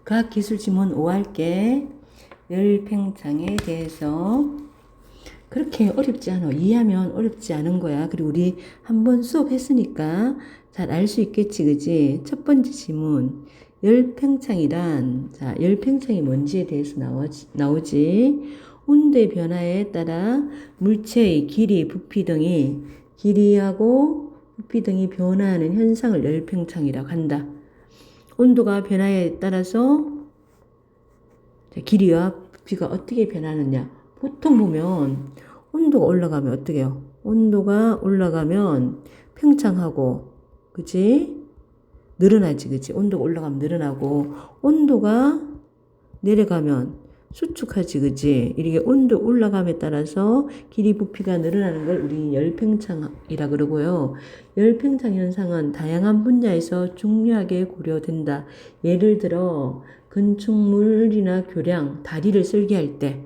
과학기술 지문 5 할게. 열팽창에 대해서 그렇게 어렵지 않아. 이해하면 어렵지 않은 거야. 그리고 우리 한번 수업했으니까 잘 알 수 있겠지, 그지? 첫 번째 지문. 열팽창이란, 자, 열팽창이 뭔지에 대해서 나오지. 온도의 변화에 따라 물체의 길이, 부피 등이, 길이하고 부피 등이 변화하는 현상을 열팽창이라고 한다. 온도가 변화에 따라서 길이와 부피가 어떻게 변하느냐. 보통 보면 온도가 올라가면 어떻게 해요? 온도가 올라가면 팽창하고, 그치? 늘어나지, 그치? 온도가 올라가면 늘어나고, 온도가 내려가면 수축하지, 그치? 이렇게 온도 올라감에 따라서 길이 부피가 늘어나는 걸 우리 열팽창이라 그러고요. 열팽창 현상은 다양한 분야에서 중요하게 고려된다. 예를 들어 건축물이나 교량, 다리를 설계할 때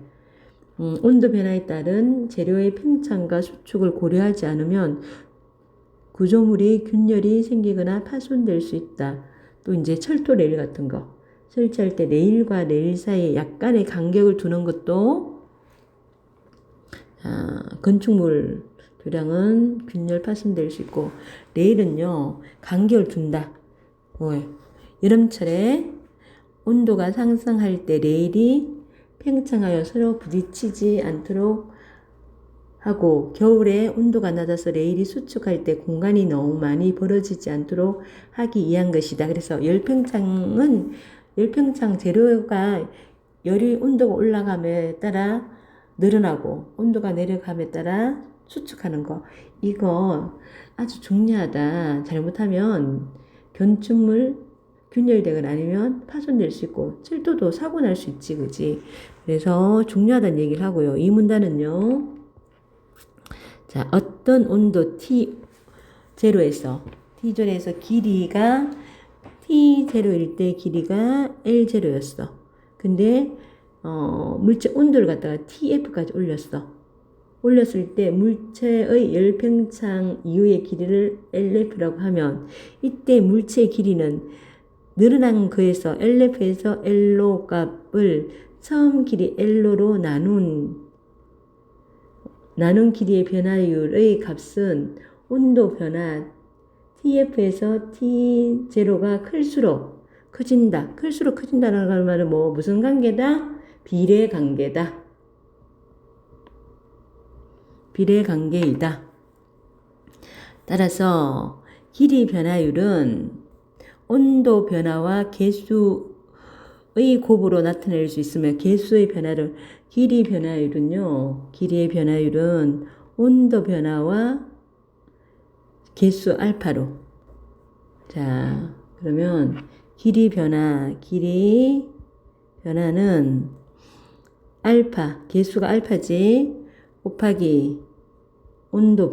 온도 변화에 따른 재료의 팽창과 수축을 고려하지 않으면 구조물이 균열이 생기거나 파손될 수 있다. 또 이제 철도 레일 같은 거 설치할 때 레일과 레일 사이에 약간의 간격을 두는 것도 건축물 교량은 균열 파손될 수 있고, 레일은요 간격을 둔다. 여름철에 온도가 상승할 때 레일이 팽창하여 서로 부딪히지 않도록 하고, 겨울에 온도가 낮아서 레일이 수축할 때 공간이 너무 많이 벌어지지 않도록 하기 위한 것이다. 그래서 열팽창 재료가 열이 온도가 올라감에 따라 늘어나고 온도가 내려감에 따라 수축하는 거, 이거 아주 중요하다. 잘못하면 건축물 균열되거나 아니면 파손될 수 있고, 철도도 사고 날 수 있지, 그지? 그래서 중요하다는 얘기를 하고요. 이 문단은요, 자, 어떤 온도 T0에서 길이가 T0일 때 길이가 L0였어. 근데 물체 온도를 갖다가 TF까지 올렸을 때 물체의 열팽창 이후의 길이를 LF라고 하면, 이때 물체의 길이는 늘어난 거에서 LF에서 L로 값을 처음 길이 L로 나눈 길이의 변화율의 값은 온도 변화 TF에서 T0가 클수록 커진다. 클수록 커진다라는 말은 무슨 관계다? 비례 관계다. 비례 관계이다. 따라서 길이 변화율은 온도 변화와 개수의 곱으로 나타낼 수 있으며, 개수의 변화를, 길이의 변화율은 온도 변화와 개수 알파로. 자, 그러면 길이 변화는 알파, 개수가 알파지, 곱하기 온도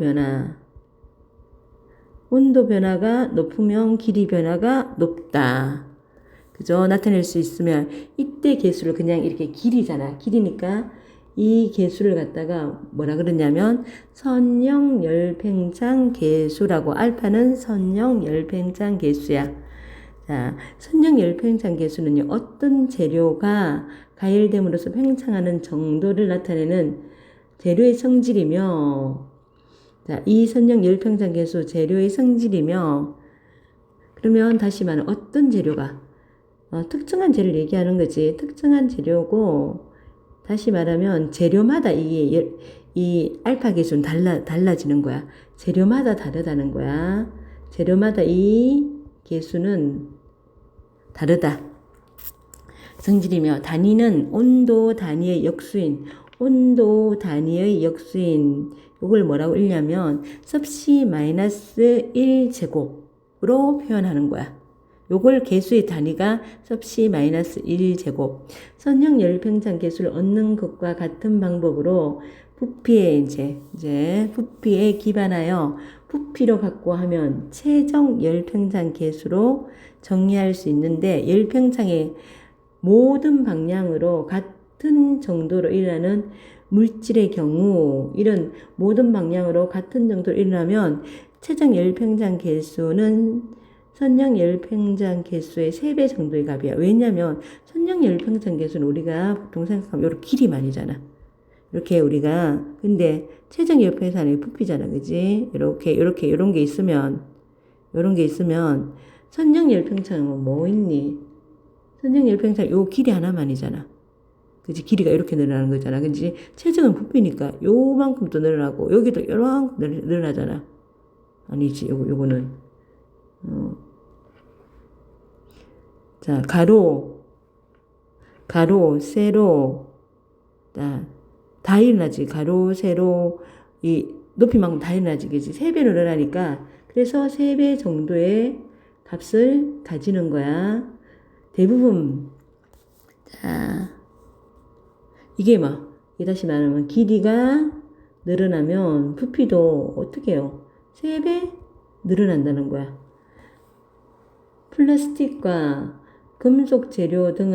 변화가 높으면 길이 변화가 높다. 그죠? 나타낼 수 있으면, 이때 개수를 그냥 이렇게 길이잖아. 길이니까 이 개수를 갖다가 뭐라 그러냐면 선형 열팽창 개수라고. 알파는 선형 열팽창 개수야. 자, 선형 열팽창 개수는요, 어떤 재료가 가열됨으로써 팽창하는 정도를 나타내는 재료의 성질이며, 자, 이 선형 열팽창 개수 재료의 성질이며, 그러면 다시 말하면 어떤 재료가 특정한 재료를 얘기하는 거지. 특정한 재료고, 다시 말하면 재료마다 이 알파 개수는 달라지는 거야. 재료마다 다르다는 거야. 재료마다 이 개수는 다르다. 성질이며, 단위는 온도 단위의 역수인, 이걸 뭐라고 읽냐면 섭씨 마이너스 1제곱으로 표현하는 거야. 요걸 개수의 단위가 섭씨 마이너스 1제곱. 선형 열팽창 개수를 얻는 것과 같은 방법으로 부피에 부피에 기반하여 부피로 갖고 하면 최종 열팽창 개수로 정의할 수 있는데, 열팽창의 모든 방향으로 같은 정도로 일어나는 물질의 경우, 이런 모든 방향으로 같은 정도로 일어나면 최종 열팽창 개수는 선형 열팽창 개수의 3배 정도의 값이야. 왜냐면 선형 열팽창 개수는 우리가 보통 생각하면 이렇게 길이만이잖아. 이렇게 우리가 근데 최종 열팽창이 부피잖아, 그지? 이렇게 이런 게 있으면 선형 열팽창은 뭐 있니? 선형 열팽창 요 길이 하나만이잖아. 그지? 길이가 이렇게 늘어나는 거잖아. 그지? 체중은 부피니까 요만큼 또 늘어나고 여기도 요만큼 늘어나잖아. 아니지, 요거는 자, 가로, 세로, 다 일어나지. 가로, 세로, 이 높이만큼 다 일어나지. 그지? 3배 늘어나니까, 그래서 3배 정도의 값을 가지는 거야. 대부분, 자, 이게 다시 말하면, 길이가 늘어나면, 부피도 어떻게 해요? 3배 늘어난다는 거야. 플라스틱과 금속 재료 등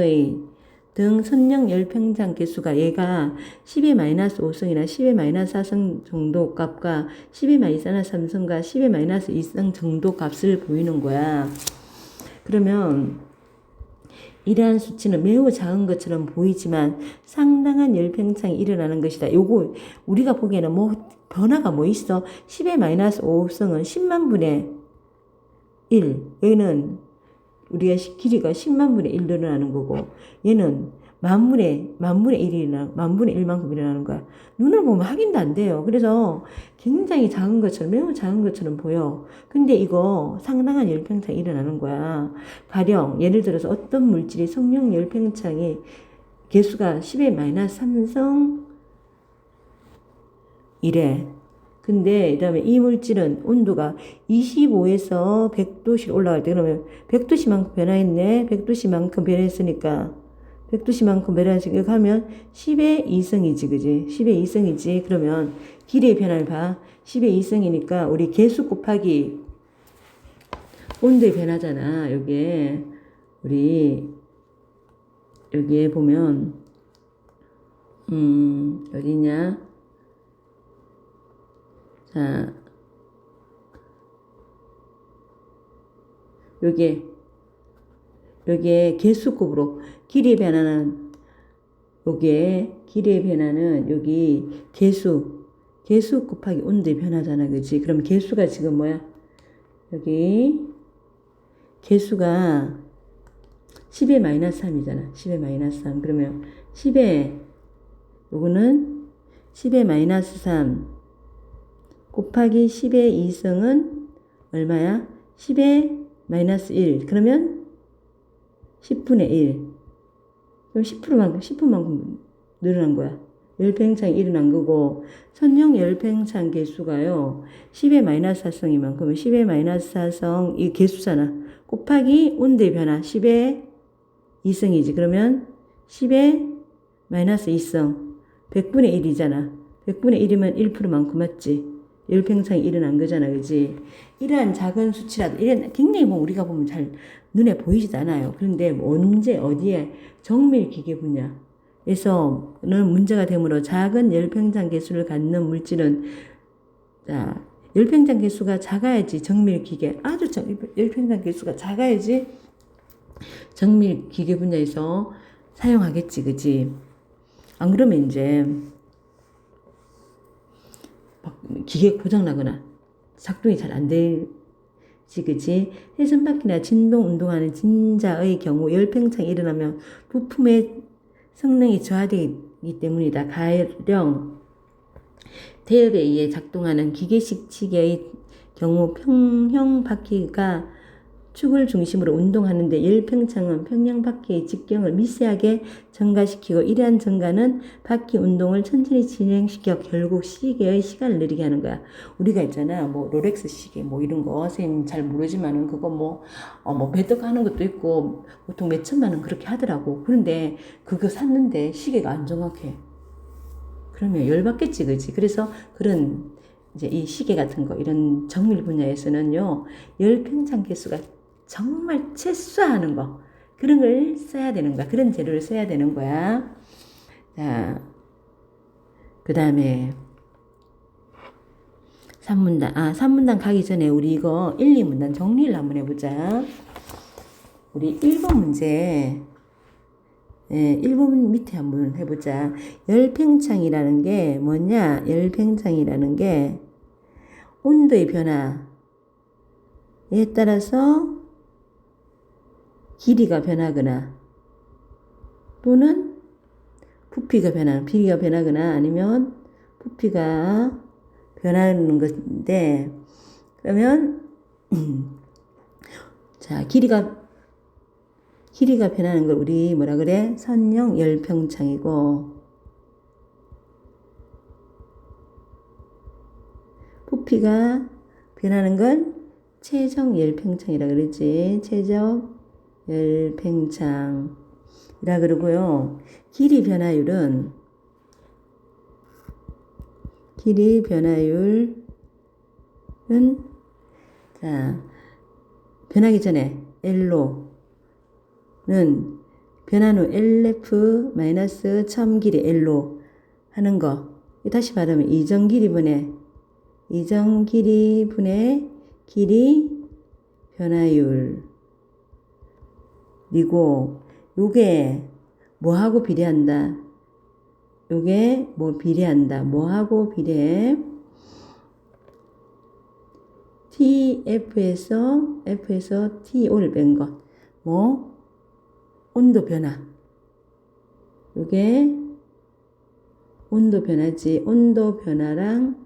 선형 열팽창 개수가 얘가 10의 마이너스 5성이나 10의 마이너스 4성 정도 값과 10의 마이너스 3성과 10의 마이너스 2성 정도 값을 보이는 거야. 그러면 이러한 수치는 매우 작은 것처럼 보이지만 상당한 열팽창이 일어나는 것이다. 요거 우리가 보기에는 변화가 뭐 있어? 10의 마이너스 5성은 10만 분의 1. 여기는 우리가 길이가 10만 분의 1 늘어나는 거고 얘는 만분의 1만큼 일어나는 거야. 눈을 보면 확인도 안 돼요. 그래서 굉장히 작은 것처럼 매우 작은 것처럼 보여. 근데 이거 상당한 열팽창이 일어나는 거야. 가령 예를 들어서 어떤 물질이 성형 열팽창이 개수가 10의 마이너스 3성 이래. 근데 그다음에 이 물질은 온도가 25에서 100도씨로 올라갈 때 그러면 100도씨만큼 변화했네. 100도씨만큼 변했으니까 100도씨만큼 변화했으니까 하면 10의 2성이지. 그지? 10의 2성이지. 그러면 길이의 변화를 봐. 10의 2성이니까 우리 개수 곱하기 온도의 변화잖아. 여기에 우리 여기에 보면 어디냐? 자, 여기에 개수곱으로 길이의 변화는 여기 개수 곱하기 온도의 변화잖아. 그치? 그럼 개수가 지금 뭐야? 여기 개수가 10의 마이너스 3이잖아. 10의 마이너스 3. 그러면 요거는 10의 마이너스 3 곱하기 10의 2성은 얼마야? 10의 마이너스 1. 그러면 10분의 1. 그럼 10분만큼 늘어난 거야. 열팽창이 일어난 거고, 선형 열팽창 개수가요, 10의 마이너스 4성이면, 그러면 10의 마이너스 4성, 이 개수잖아. 곱하기 온도의 변화, 10의 2성이지. 그러면 10의 마이너스 2성, 100분의 1이잖아. 100분의 1이면 1%만큼 맞지? 열팽창이 일어난 거잖아. 그지? 이러한 작은 수치라도, 굉장히 우리가 보면 잘 눈에 보이지도 않아요. 그런데 언제, 어디에 정밀기계 분야에서는 문제가 되므로 작은 열팽창 개수를 갖는 물질은, 자, 열팽창 개수가 작아야지 정밀기계, 열팽창 개수가 작아야지 정밀기계 분야에서 사용하겠지. 그지? 안 그러면 이제, 기계 고장나거나 작동이 잘 안 되지. 그치? 회전바퀴나 진동 운동하는 진자의 경우 열팽창이 일어나면 부품의 성능이 저하되기 때문이다. 가령 대엽에 의해 작동하는 기계식 시계의 경우 평형 바퀴가 축을 중심으로 운동하는데 열팽창은 평형 바퀴의 직경을 미세하게 증가시키고 이러한 증가는 바퀴 운동을 천천히 진행시켜 결국 시계의 시간을 느리게 하는 거야. 우리가 있잖아, 롤렉스 시계 이런 거 선생님 잘 모르지만은 그거 배떡 하는 것도 있고 보통 몇 천만 원 그렇게 하더라고. 그런데 그거 샀는데 시계가 안 정확해. 그러면 열받겠지, 그지? 그래서 그런 이제 이 시계 같은 거 이런 정밀 분야에서는요 열팽창 개수가 정말 최소화하는 거 그런 걸 써야 되는 거야. 그런 재료를 써야 되는 거야. 자, 그 다음에 3문단 가기 전에 우리 이거 1, 2문단 정리를 한번 해보자. 우리 1번 문제, 1번 밑에 한번 해보자. 열팽창이라는 게 뭐냐? 열팽창이라는 게 온도의 변화에 따라서 길이가 변하거나 또는 부피가 변하거나 아니면 부피가 변하는 건데, 그러면 자, 길이가 변하는 걸 우리 뭐라 그래? 선형 열팽창이고, 부피가 변하는 건 최적 열팽창이라 그러지. 최적 열팽창이라 그러고요. 길이 변화율은 자, 변하기 전에 L로는 변한 후 LF 마이너스 처음 길이 L로 하는 거. 다시 말하면 이전 길이분의 길이 변화율이고, 요게 뭐하고 비례한다? 뭐하고 비례해? F에서 TO를 뺀 것. 온도 변화. 요게 온도 변화지. 온도 변화랑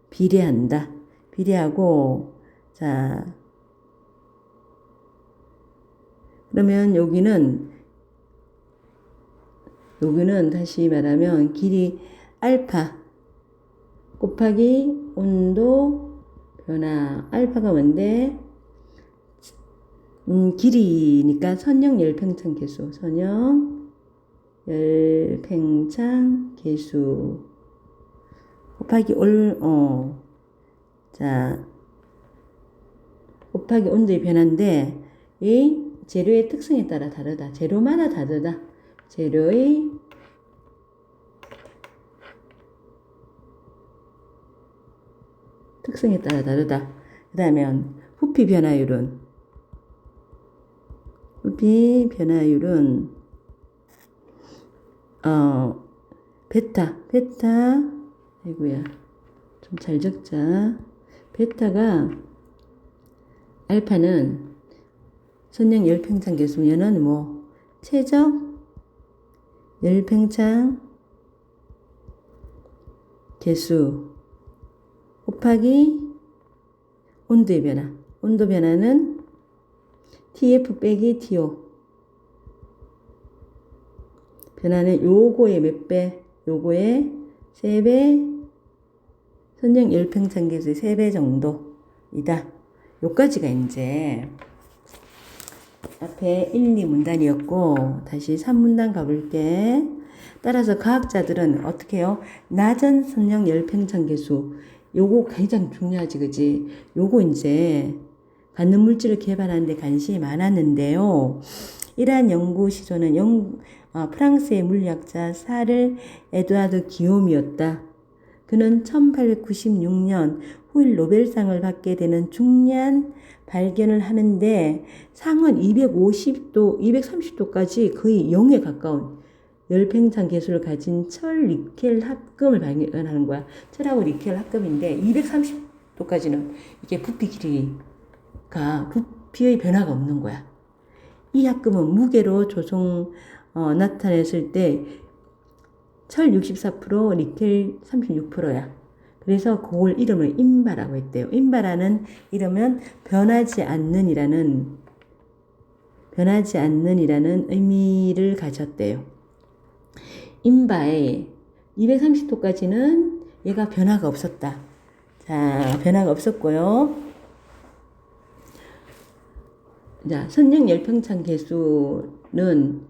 비례한다. 비례하고, 자, 그러면 여기는 다시 말하면 길이 알파 곱하기 온도 변화. 알파가 뭔데? 길이니까 선형 열팽창 개수 곱하기 곱하기 온도의 변화인데, 이 재료의 특성에 따라 다르다. 재료마다 다르다. 재료의 특성에 따라 다르다. 그 다음에 부피 변화율은 베타 아이고야, 좀 잘 적자. 베타가, 알파는 선형 열팽창 개수면은 최적 열팽창 개수 곱하기 온도의 변화. 온도 변화는 TF 빼기 TO. 변화는 요거의 몇 배? 요거의 3배, 선형 열팽창 개수의 3배 정도이다. 요까지가 이제 앞에 1, 2문단이었고, 다시 3문단 가볼게. 따라서 과학자들은 어떻게 해요? 낮은 선형 열팽창 개수. 요거 가장 중요하지, 그지? 요거 이제 갖는 물질을 개발하는 데 관심이 많았는데요. 이러한 연구 시조는 프랑스의 물리학자 사르 에드와드 기욤이었다. 그는 1896년 후일 노벨상을 받게 되는 중요한 발견을 하는데, 상은 250도, 230도까지 거의 0에 가까운 열팽창 개수를 가진 철 니켈 합금을 발견하는 거야. 철하고 니켈 합금인데 230도까지는 이게 부피의 변화가 없는 거야. 이 합금은 무게로 나타냈을 때 철 64%, 니켈 36%야. 그래서 그걸 이름을 인바라고 했대요. 인바라는 이름은 변하지 않는이라는 의미를 가졌대요. 인바에 230도까지는 얘가 변화가 없었다. 자, 변화가 없었고요. 자, 선형 열팽창 개수는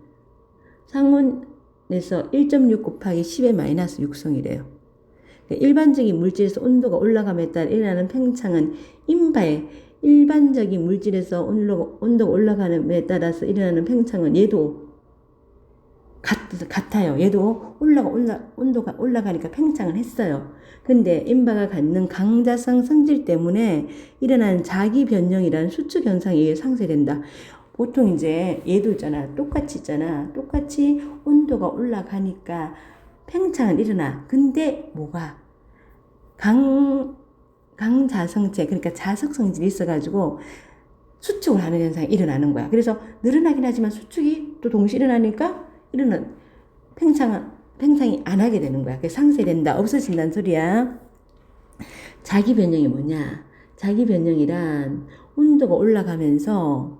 상온에서 1.6 곱하기 10의 마이너스 6성이래요. 일반적인 물질에서 온도가 올라감에 따라 일어나는 팽창은 인바에, 일반적인 물질에서 온도가 올라감에 따라서 일어나는 팽창은 얘도 같아요. 얘도 온도가 올라가니까 팽창을 했어요. 근데 인바가 갖는 강자성 성질 때문에 일어나는 자기 변형이라는 수축 현상에 의해 상쇄된다. 보통 이제 얘도 있잖아. 똑같이 온도가 올라가니까 팽창은 일어나. 근데 뭐가 강자성체, 그러니까 자석 성질이 있어가지고 수축을 하는 현상이 일어나는 거야. 그래서 늘어나긴 하지만 수축이 또 동시에 일어나니까 팽창이 안 하게 되는 거야. 그래서 상쇄된다, 없어진다는 소리야. 자기 변형이 뭐냐? 자기 변형이란 온도가 올라가면서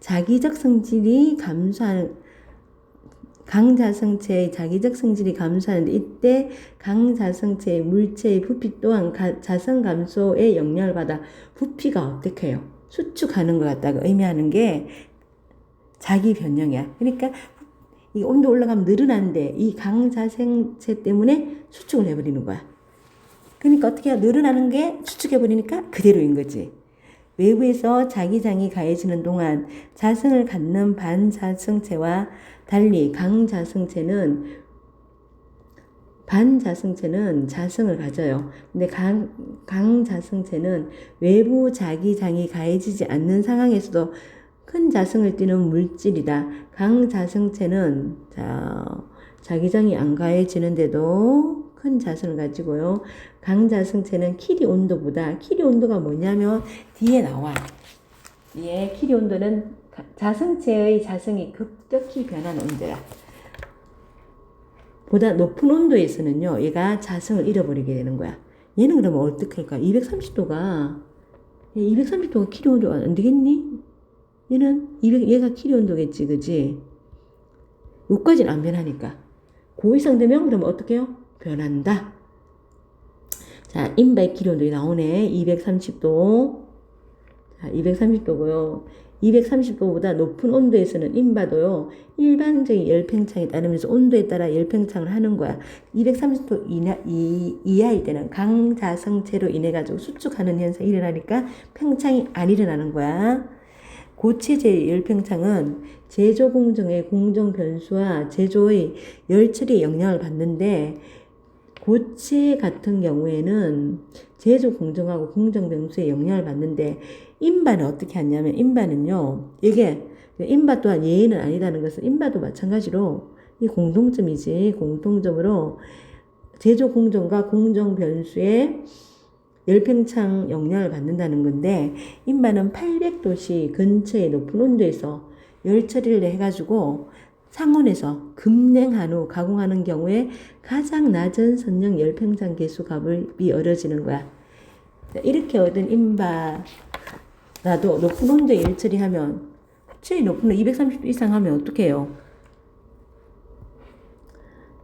자기적 성질이 감소하는, 강자성체의 자기적 성질이 감소하는데, 이때 강자성체의 물체의 부피 또한 자성 감소에 영향을 받아 부피가 어떻게 해요? 수축하는 것 같다고 의미하는 게 자기 변형이야. 그러니까 이 온도 올라가면 늘어나는데 이 강자성체 때문에 수축을 해버리는 거야. 그러니까 어떻게 해요? 늘어나는 게 수축해버리니까 그대로인 거지. 외부에서 자기장이 가해지는 동안 자성을 갖는 반자성체와 달리 반자성체는 자성을 가져요. 근데 강자성체는 외부 자기장이 가해지지 않는 상황에서도 큰 자성을 띠는 물질이다. 강자성체는 자기장이 안 가해지는데도 큰 자성을 가지고요. 강자성체는 키리 온도가 뭐냐면 뒤에 나와. 키리 온도는 자성체의 자성이 급격히 변하는 온도야. 보다 높은 온도에서는요, 얘가 자성을 잃어버리게 되는 거야. 얘는 그러면 어떻게 할까? 230도가 키리 온도가 안 되겠니? 얘가 키리 온도겠지, 그지? 여기까지는 안 변하니까. 그 이상 되면 그러면 어떻게 해요? 변한다. 자, 인바의 키리 온도 나오네. 230도. 자, 230도고요. 230도보다 높은 온도에서는 인바도요, 일반적인 열팽창에 따르면서 온도에 따라 열팽창을 하는 거야. 230도 이하일 때는 강자성체로 인해 가지고 수축하는 현상이 일어나니까 팽창이 안 일어나는 거야. 고체제 열팽창은 제조 공정의 공정 변수와 제조의 열처리에 영향을 받는데, 고체 같은 경우에는 제조 공정하고 공정 변수에 영향을 받는데, 인바는 어떻게 하냐면, 인바는요, 이게 인바 또한 예의는 아니다는 것은, 인바도 마찬가지로 이 공통점으로 제조 공정과 공정 변수에 열팽창 영향을 받는다는 건데, 인바는 800도씨 근처의 높은 온도에서 열 처리를 해가지고 상온에서 급냉한 후 가공하는 경우에 가장 낮은 선형 열팽창 계수 값이 얻어지는 거야. 이렇게 얻은 인바라도 높은 온도에 열 처리하면, 제일 높은 230도 이상 하면 어떻게 해요?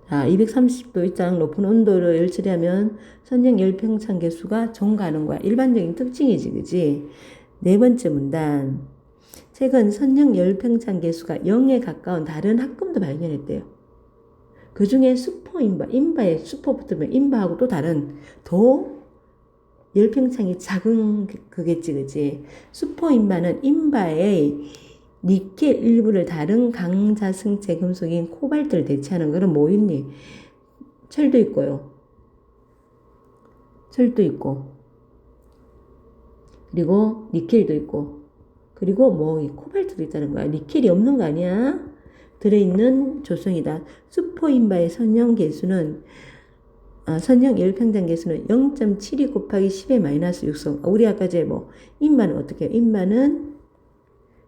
230도 이상 높은 온도로 열 처리하면 선형 열팽창 계수가 증가하는 거야. 일반적인 특징이지, 그지? 네 번째 문단. 최근 선형 열팽창 계수가 0에 가까운 다른 합금도 발견했대요. 그 중에 인바에 슈퍼 붙으면 인바하고 또 다른 더 열팽창이 작은 그겠지, 그지? 슈퍼인바는 인바의 니켈 일부를 다른 강자성체 금속인 코발트를 대체하는 거는 뭐 있니? 철도 있고요. 철도 있고, 그리고 니켈도 있고, 그리고 뭐 코발트도 있다는 거야. 니켈이 없는 거 아니야? 들어있는 조성이다. 슈퍼인바의 선형 계수는, 선형 열팽창 계수는 0.72 곱하기 10의 마이너스 6성. 우리 아까 인바는 어떻게 해요?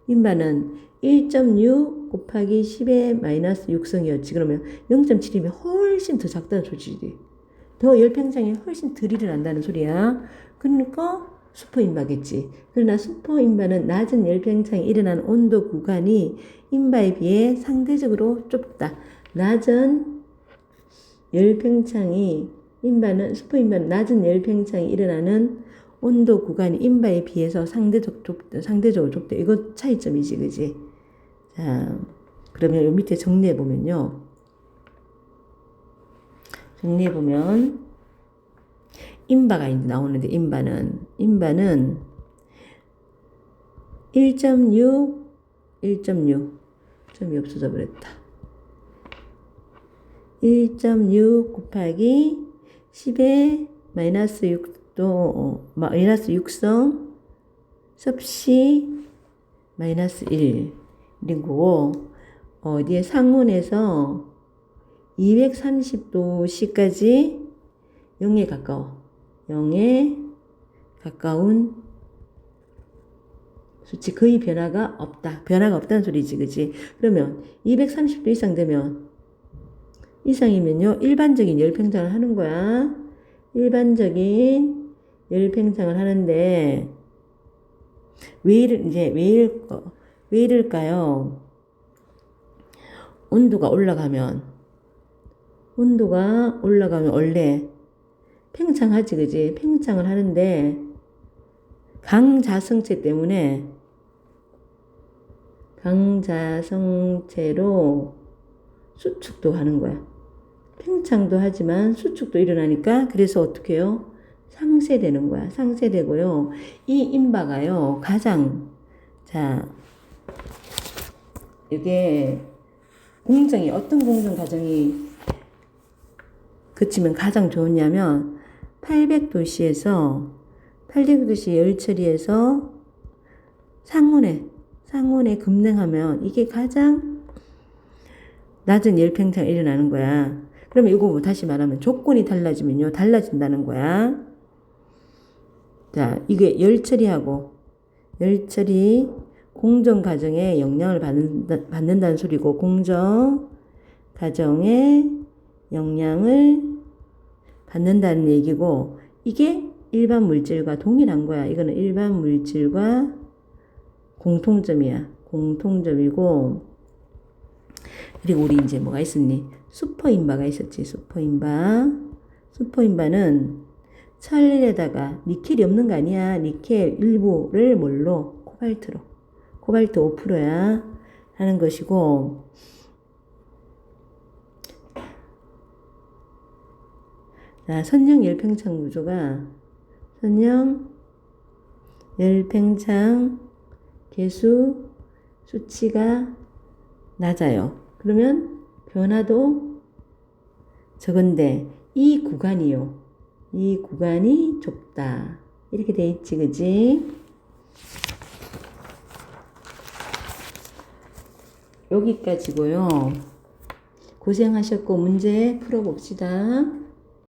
인바는 1.6 곱하기 10의 마이너스 6성이었지. 그러면 0.7이면 훨씬 더 작다는 소리지. 더 열팽창이 훨씬 덜 일어난다는 소리야. 그러니까 슈퍼인바겠지. 그러나 슈퍼인바는 낮은 열팽창이 일어나는 온도 구간이 인바에 비해 상대적으로 좁다. 슈퍼인바는 낮은 열팽창이 일어나는 온도 구간이 인바에 비해서 상대적으로 좁다. 이거 차이점이지, 그지? 자, 그러면 요 밑에 정리해보면, 인바가 이제 나오는데, 인바는 1.6 점이 없어져 버렸다. 1.6 곱하기 10의 마이너스 6도 마이너스 6성 섭씨 마이너스 1 이런 거고, 어디에 상온에서 230도씨까지 0에 가까워. 0에 가까운 수치, 거의 변화가 없다. 변화가 없다는 소리지, 그지? 그러면 230도 이상이면요, 일반적인 열 팽창을 하는 거야. 일반적인 열 팽창을 하는데, 왜 이럴까요? 온도가 올라가면 원래 팽창하지, 그지? 팽창을 하는데, 강자성체로 수축도 하는 거야. 팽창도 하지만 수축도 일어나니까, 그래서 어떻게 해요? 상쇄되는 거야. 상쇄되고요. 이 인바가요, 이게 어떤 공정 과정이 그치면 가장 좋으냐면, 800도씨에서 열 처리해서 상온에 급냉하면 이게 가장 낮은 열 팽창이 일어나는 거야. 그러면 이거 다시 말하면 조건이 달라지면요, 달라진다는 거야. 자, 이게 열 처리 공정 과정에 영향을 받는다는 소리고, 공정 과정에 영향을 받는다는 얘기고, 이게 일반 물질과 동일한 거야. 이거는 일반 물질과 공통점이야. 공통점이고, 그리고 우리 이제 뭐가 있었니? 슈퍼인바가 있었지. 슈퍼인바는 철에다가 니켈이 없는 거 아니야. 니켈 일부를 뭘로? 코발트 5%야 하는 것이고, 자, 선형 열팽창 구조가, 선형 열팽창 개수 수치가 낮아요. 그러면 변화도 적은데 이 구간이 좁다. 이렇게 돼 있지, 그지? 여기까지고요. 고생하셨고 문제 풀어봅시다.